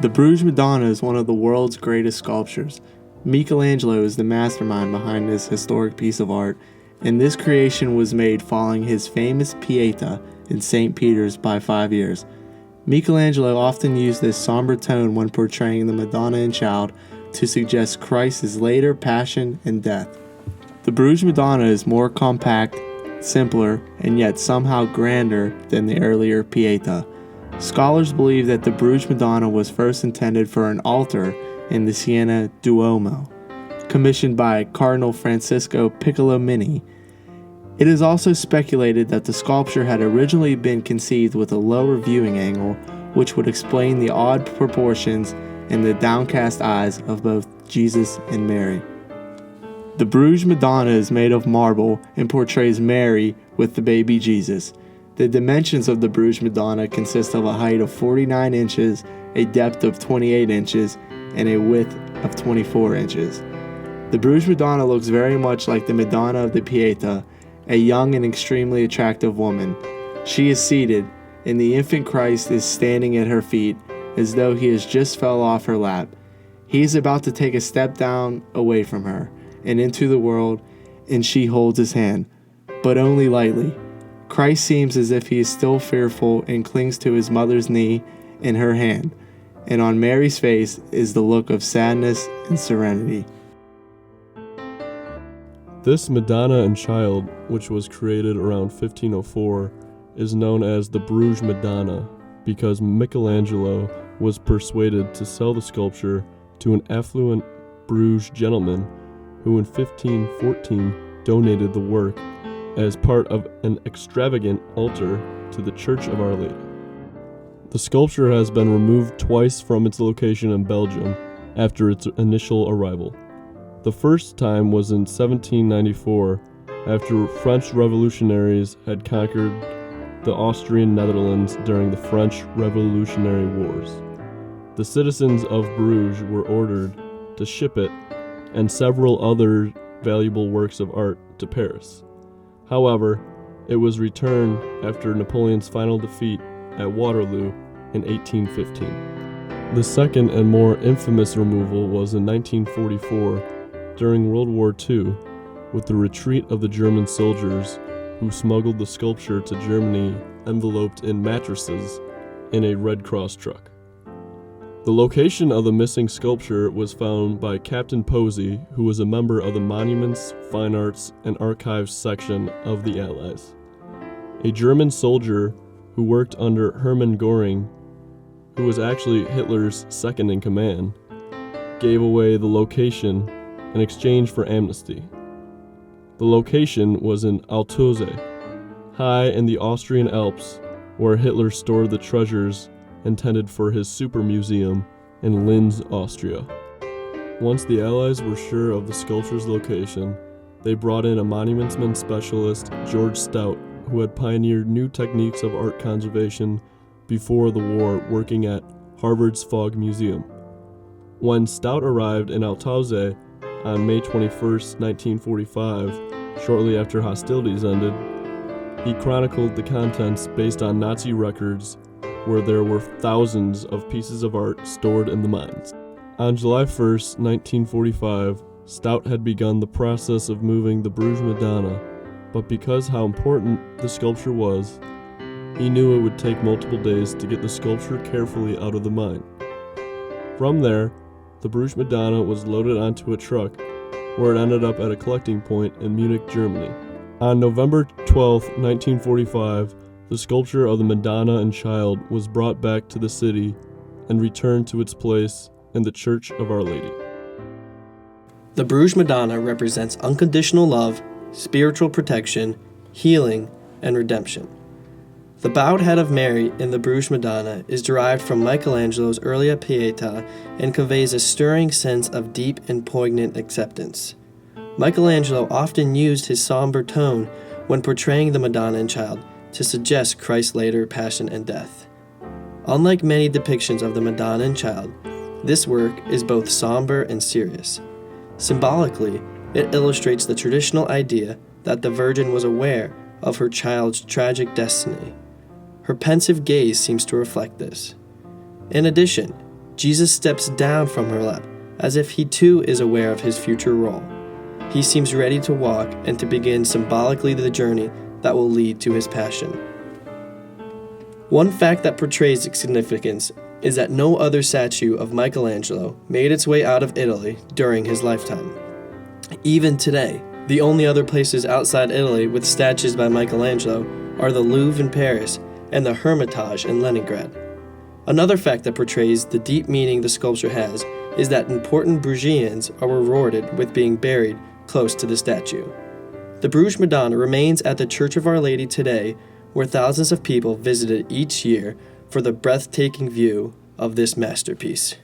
The Bruges Madonna is one of the world's greatest sculptures. Michelangelo is the mastermind behind this historic piece of art, and this creation was made following his famous Pietà in St. Peter's by 5 years. Michelangelo often used this somber tone when portraying the Madonna and Child to suggest Christ's later passion and death. The Bruges Madonna is more compact, simpler, and yet somehow grander than the earlier Pietà. Scholars believe that the Bruges Madonna was first intended for an altar in the Siena Duomo, commissioned by Cardinal Francisco Piccolomini. It is also speculated that the sculpture had originally been conceived with a lower viewing angle, which would explain the odd proportions and the downcast eyes of both Jesus and Mary. The Bruges Madonna is made of marble and portrays Mary with the baby Jesus. The dimensions of the Bruges Madonna consist of a height of 49 inches, a depth of 28 inches, and a width of 24 inches. The Bruges Madonna looks very much like the Madonna of the Pietà, a young and extremely attractive woman. She is seated, and the infant Christ is standing at her feet, as though he has just fell off her lap. He is about to take a step down away from her, and into the world, and she holds his hand, but only lightly. Christ seems as if he is still fearful and clings to his mother's knee and her hand, and on Mary's face is the look of sadness and serenity. This Madonna and Child, which was created around 1504, is known as the Bruges Madonna because Michelangelo was persuaded to sell the sculpture to an affluent Bruges gentleman who in 1514 donated the work as part of an extravagant altar to the Church of Our Lady. The sculpture has been removed twice from its location in Belgium after its initial arrival. The first time was in 1794, after French revolutionaries had conquered the Austrian Netherlands during the French Revolutionary Wars. The citizens of Bruges were ordered to ship it and several other valuable works of art to Paris. However, it was returned after Napoleon's final defeat at Waterloo in 1815. The second and more infamous removal was in 1944 during World War II with the retreat of the German soldiers who smuggled the sculpture to Germany enveloped in mattresses in a Red Cross truck. The location of the missing sculpture was found by Captain Posey, who was a member of the Monuments, Fine Arts, and Archives section of the Allies. A German soldier who worked under Hermann Göring, who was actually Hitler's second in command, gave away the location in exchange for amnesty. The location was in Altozzi, high in the Austrian Alps, where Hitler stored the treasures intended for his super museum in Linz, Austria. Once the Allies were sure of the sculpture's location, they brought in a monumentsman specialist, George Stout, who had pioneered new techniques of art conservation before the war, working at Harvard's Fogg Museum. When Stout arrived in Altozzi on May 21, 1945, shortly after hostilities ended, he chronicled the contents based on Nazi records where there were thousands of pieces of art stored in the mines. On July 1, 1945, Stout had begun the process of moving the Bruges Madonna, but because how important the sculpture was, he knew it would take multiple days to get the sculpture carefully out of the mine. From there, the Bruges Madonna was loaded onto a truck, where it ended up at a collecting point in Munich, Germany. On November 12, 1945, the sculpture of the Madonna and Child was brought back to the city and returned to its place in the Church of Our Lady. The Bruges Madonna represents unconditional love, spiritual protection, healing, and redemption. The bowed head of Mary in the Bruges Madonna is derived from Michelangelo's earlier Pietà and conveys a stirring sense of deep and poignant acceptance. Michelangelo often used his somber tone when portraying the Madonna and Child to suggest Christ's later passion and death. Unlike many depictions of the Madonna and Child, this work is both somber and serious. Symbolically, it illustrates the traditional idea that the Virgin was aware of her child's tragic destiny. Her pensive gaze seems to reflect this. In addition, Jesus steps down from her lap, as if he too is aware of his future role. He seems ready to walk and to begin symbolically the journey that will lead to his passion. One fact that portrays its significance is that no other statue of Michelangelo made its way out of Italy during his lifetime. Even today, the only other places outside Italy with statues by Michelangelo are the Louvre in Paris and the Hermitage in Leningrad. Another fact that portrays the deep meaning the sculpture has is that important Brugians are rewarded with being buried close to the statue. The Bruges Madonna remains at the Church of Our Lady today, where thousands of people visit it each year for the breathtaking view of this masterpiece.